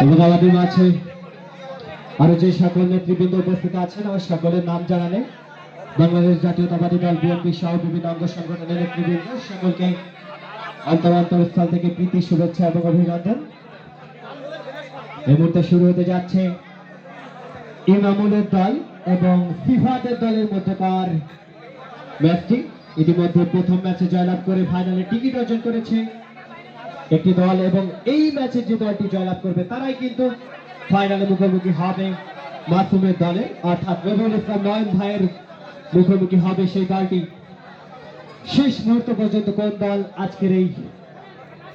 এবং আমাদের মাঝে আরো যে সকল নেতৃবৃন্দ উপস্থিত আছেন আমার সকলের নাম জানা নেই। বাংলাদেশ জাতীয়তাবাদী দল বিএনপি সহ বিভিন্ন অঙ্গ সংগঠনের নেতৃবৃন্দ সকলকে অন্তরস্থল থেকে প্রীতি শুভেচ্ছা এবং অভিনন্দন। এই মুহূর্তে শুরু হতে যাচ্ছে ইমামুলের দল এবং ফিফাদের দলের মধ্যকার ম্যাচটি। ইতিমধ্যে প্রথম ম্যাচে জয়লাভ করে ফাইনালে টিকিট অর্জন করেছে একটি দল এবং এই ম্যাচে যে দলটি জয়লাভ করবে তারাই কিন্তু ফাইনালে মুখোমুখি হবে মাসুমের দলে, অর্থাৎ রবিউল ইসলাম নয়ন ভাইয়ের মুখোমুখি হবে সেই দলটি। শেষ মুহূর্ত পর্যন্ত কোন দল আজকের এই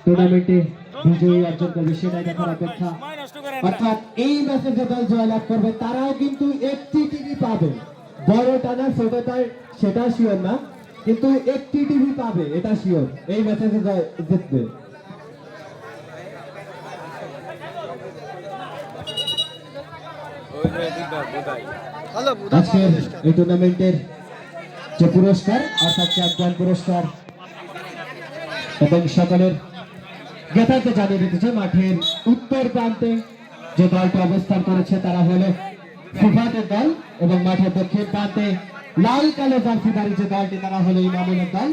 টুর্নামেন্টে বিজয়ী অর্জন করবে সেটাই দেখার অপেক্ষা। অর্থাৎ এই ম্যাচে যে দল জয়লাভ করবে তারাও কিন্তু একটি টিভি পাবে, বড়টা না ছোটটা সেটা শিওর না, কিন্তু একটি টিভি পাবে এটা শিওর এই ম্যাচে জিতবে। আজকের এই টুর্নামেন্টের যে পুরস্কার অর্থাৎ চ্যাম্পিয়ন পুরস্কার এবং সকলের জ্ঞাতার্থে জানিয়ে দিতেছে মাঠের উত্তর প্রান্তে যে দলটি অবস্থান করেছে তারা হলো ফিফাদের দল এবং মাঠের দক্ষিণ প্রান্তে লাল কালো জার্সিধারী যে দলটি তারা হলো ইমামুলের দল।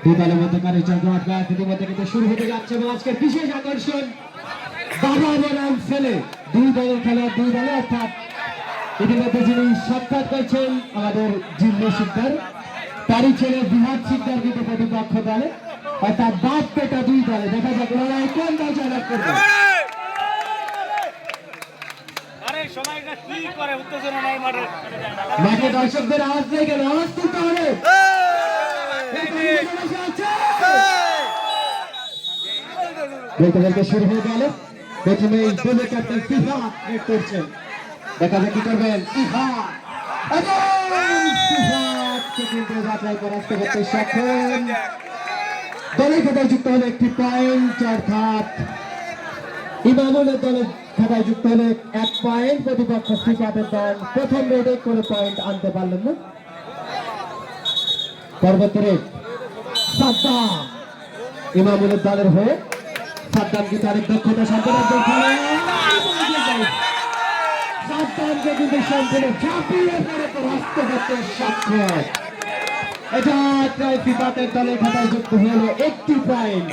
দুই দলের মধ্যকার এই জমজমাট ম্যাচ ইতিমধ্যে কিন্তু শুরু হতে যাচ্ছে এবং আজকের বিশেষ আকর্ষণ বাবা বনাম ছেলে, দুই দলের খেলা দুই দলে। অর্থাৎ ইতিমধ্যে যিনি সাক্ষাৎ করছেন আমাদের জিম্মি শিকদার, তারই ছেলে বিহার শিকদার কিন্তু প্রতিপক্ষ দলে, অর্থাৎ বাপ পেটা দুই দলে। দেখা যাক লড়াই কোন দল জয়লাভ করবে। মাঠে দর্শকদের আওয়াজ নেই কেন? আওয়াজ তুলতে হবে। বলতে বলতে শুরু হয়ে গেল। প্রথমেই দলের ক্যাপ্টেন ফিফা নেট করছেন, দেখা যাক কি করবেন ফিফা। কিন্তু যাত্রায় পরাস্ত করতে সক্ষম। দলের খাতায় যুক্ত হলে একটি পয়েন্ট, অর্থাৎ ইমামুলের দলের খাতায় যুক্ত হলে 1 পয়েন্ট। প্রতিপক্ষ ফিফাদের দল প্রথম রেডে কোনো পয়েন্ট আনতে পারলেন না। পরবর্তী রেড সাদ্দাম ইমামুলের দলের হয়ে। সাদ্দাম কিন্তু অনেক দক্ষতা সম্পন্ন একজন খেলোয়াড়। সাদ্দামকে কিন্তু সম্পূর্ণ ঝাঁপিয়ে পড়ে পরাস্ত করতে সক্ষম। এটা ফিফাদের দলের খাতায় যুক্ত হলো একটি পয়েন্ট,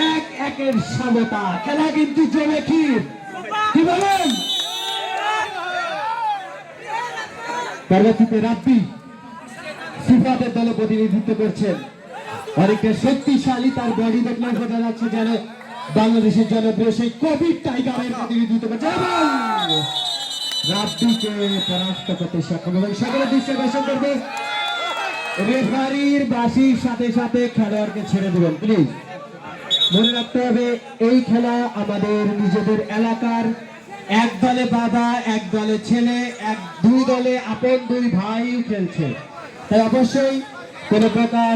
1-1 সমতা। খেলা কিন্তু জমে কি বলেন? পরবর্তীতে রাব্বি ফিফাদের দলে প্রতিনিধিত্ব করছেন, অনেকটা শক্তিশালী, তার বডি দেখলে বোঝা যাচ্ছে যেন বাংলাদেশের জনপ্রিয় সেই কোভিড টাইগারের প্রতিনিধিত্ব করছে এবং রাব্বিকে পরাস্ত করতে সক্ষম। এবং সকলের দৃশ্য আকর্ষণ করবে রেফারির বাঁশির সাথে সাথে খেলোয়াড়কে ছেড়ে দেবেন। প্লিজ মনে রাখতে হবে এই খেলা আমাদের নিজেদের এলাকার, এক দলে বাবা এক দলে ছেলে, দুই দলে আপন দুই ভাই খেলছে, তাই অবশ্যই কোনো প্রকার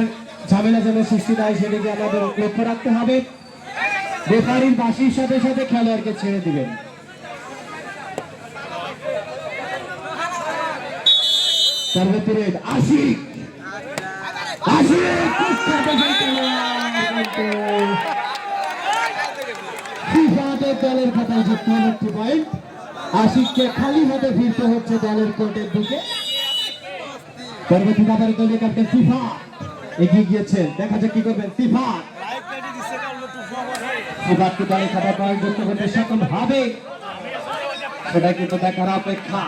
ঝামেলা যেন সৃষ্টি হয় সেদিকে আমাদের লক্ষ্য রাখতে হবে। রেফারির বাঁশির সাথে সাথে খেলোয়াড়কে ছেড়ে দিবেন। পরবর্তী রেড আশিক ফিফাদের দলের খাতায় যুক্ত হল একটি পয়েন্ট। আশিককে খালি হাতে ফিরতে হচ্ছে দলের কোর্টের দিকে। পরবর্তী বাবার দলীয় ক্যাপ্টেন ফিফা এগিয়ে গিয়েছেন, দেখা যাক কি করবেন ফিফা। ফিফা কি দলের খাতায় পয়েন্ট যুক্ত করতে সক্ষম হবে সেটা কিন্তু দেখার অপেক্ষা।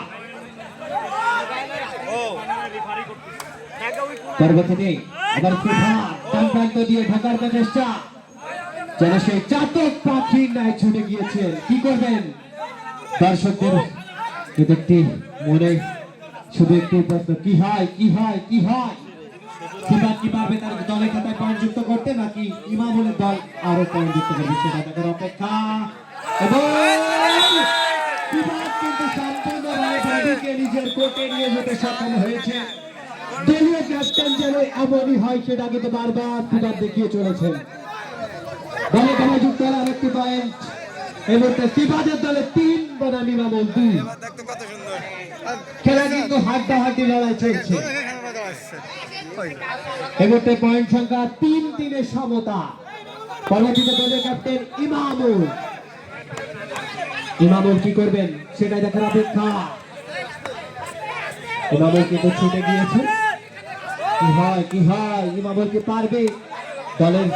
পরবর্তীতে আবার ফিফা ডান প্রান্ত দিয়ে ঢাকার চেষ্টা, যেন সেই চাতক পাখির ন্যায় ছুটে গিয়েছেন। কি করবেন দর্শকদের একটি মনে শুধু একটি প্রশ্ন, কি হয় কি হয় কি হয়? ফিফা কি পারবে তার দলের খাতায় পয়েন্ট যুক্ত করতে, নাকি ইমামুলের দল আরো পয়েন্ট যুক্ত করবে সেটা দেখার অপেক্ষা। এবং ফিফা কিন্তু সম্পূর্ণভাবে বডিকে নিজের কোর্টে নিয়ে যেতে সক্ষম হয়েছে। দলীয় ক্যাপ্টেন যেন এমনই হয় সেটা কিন্তু বারবার ফিফা দেখিয়ে চলেছেন। দলে খেলায় যুক্ত হল আরেকটি পয়েন্ট। এই মুহূর্তে ফিফাদের দলে 3 বনাম ইমামুল 2। খেলা কিন্তু হাড্ডাহাড্ডি লড়াই চলছে। এই মুহূর্তে পয়েন্ট সংখ্যা 3-3 সমতা। পরবর্তীতে দলের ক্যাপ্টেন ইমামুল ইমামুল কি করবেন সেটাই দেখার অপেক্ষা। ইমামুল কিন্তু ছুটে গিয়েছে, কি হয় ইমামুল কি পারবে দলের